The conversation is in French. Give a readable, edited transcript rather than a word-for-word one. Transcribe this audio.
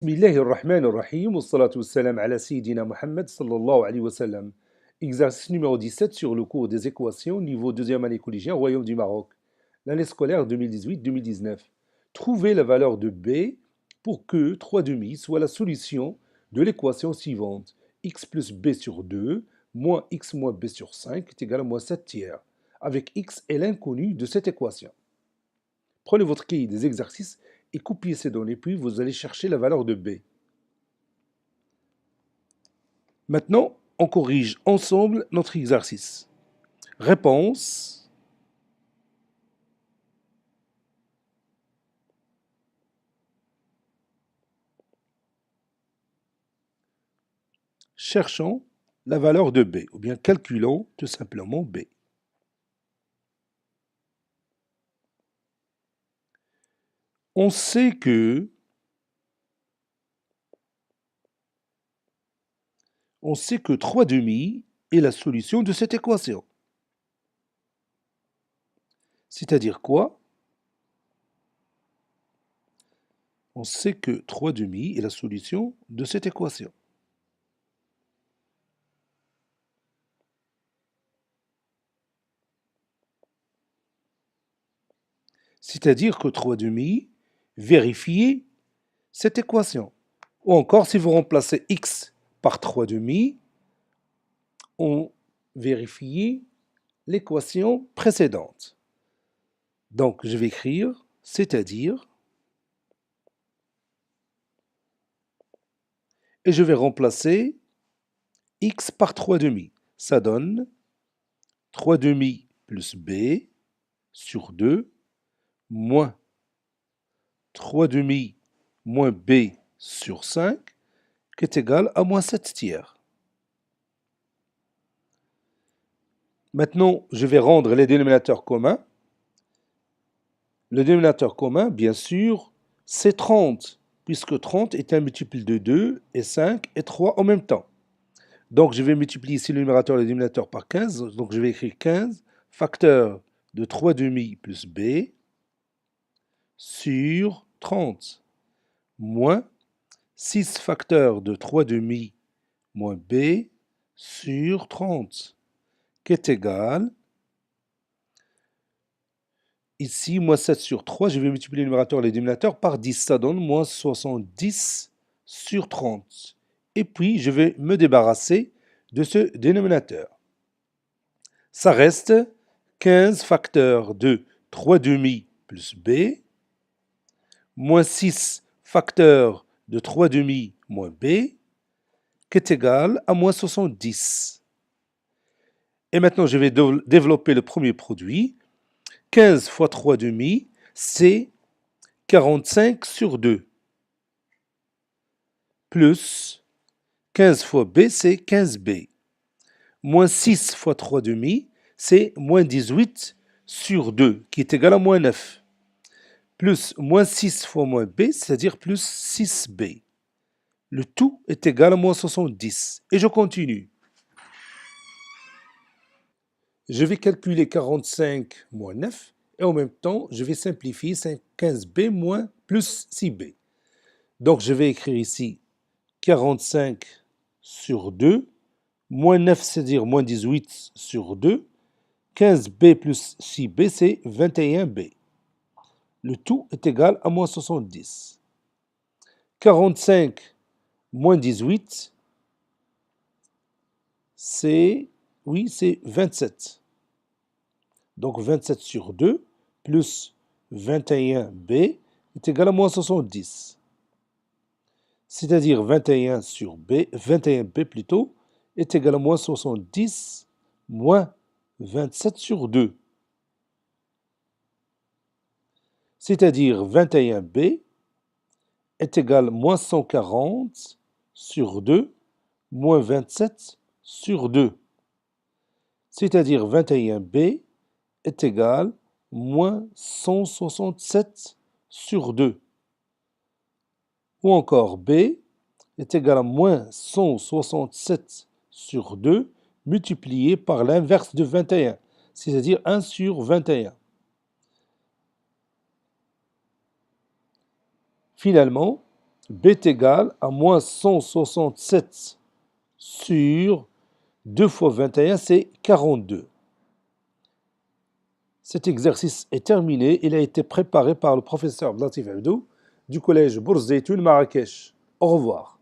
بسم الله الرحمن الرحيم والصلاة والسلام على سيدنا Mohammed sallallahu alayhi wa sallam. Exercice numéro 17 sur le cours des équations, niveau deuxième année collégien, Royaume du Maroc. L'année scolaire 2018-2019. Trouvez la valeur de b pour que 3 demi soit la solution de l'équation suivante. X plus b sur 2 moins x moins b sur 5 est égal à moins 7 tiers, avec x est l'inconnu de cette équation. Prenez votre cahier des exercices et copiez ces données, puis vous allez chercher la valeur de b. Maintenant, on corrige ensemble notre exercice. Réponse. Cherchons la valeur de b, ou bien calculons tout simplement b. On sait que On sait que 3 demi est la solution de cette équation. C'est-à-dire quoi? On sait que 3 demi est la solution de cette équation. C'est-à-dire que 3 demi vérifie cette équation. Ou encore, si vous remplacez x par 3 demi, on vérifie l'équation précédente. Donc, je vais écrire, c'est-à-dire, et je vais remplacer x par 3 demi. Ça donne 3 demi plus b sur 2 moins 3 demi moins b sur 5 qui est égal à moins 7 tiers. Maintenant, je vais rendre les dénominateurs communs. Le dénominateur commun, bien sûr, c'est 30, puisque 30 est un multiple de 2 et 5 et 3 en même temps. Donc, je vais multiplier ici le numérateur et le dénominateur par 15. Donc, je vais écrire 15 facteur de 3 demi plus b sur 30 moins 6 facteur de 3 demi moins b sur 30 qui est égal, ici, moins 7 sur 3, je vais multiplier le numérateur et le dénominateur par 10. Ça donne moins 70 sur 30. Et puis, je vais me débarrasser de ce dénominateur. Ça reste 15 facteur de 3 demi plus b, moins 6 facteur de 3 demi moins b, qui est égal à moins 70. Et maintenant, je vais développer le premier produit. 15 fois 3 demi, c'est 45 sur 2. Plus 15 fois b, c'est 15b. Moins 6 fois 3 demi, c'est moins 18 sur 2, qui est égal à moins 9. Plus moins 6 fois moins b, c'est-à-dire plus 6b. Le tout est égal à moins 70. Et je continue. Je vais calculer 45 moins 9, et en même temps, je vais simplifier 15b moins plus 6b. Donc, je vais écrire ici 45 sur 2, moins 9, c'est-à-dire moins 18 sur 2, 15b plus 6b, c'est 21b. Le tout est égal à moins 70. 45 moins 18, c'est 27. Donc 27 sur 2 plus 21b est égal à moins 70. C'est-à-dire 21b plutôt, est égal à moins 70 moins 27 sur 2. C'est-à-dire 21b est égal à moins 140 sur 2 moins 27 sur 2. C'est-à-dire 21b est égal à moins 167 sur 2. Ou encore b est égal à moins 167 sur 2 multiplié par l'inverse de 21, c'est-à-dire 1 sur 21. Finalement, B est égal à moins 167 sur 2 fois 21, c'est 42. Cet exercice est terminé. Il a été préparé par le professeur Latif Abdou du collège Bourz Zeytoun Marrakech. Au revoir.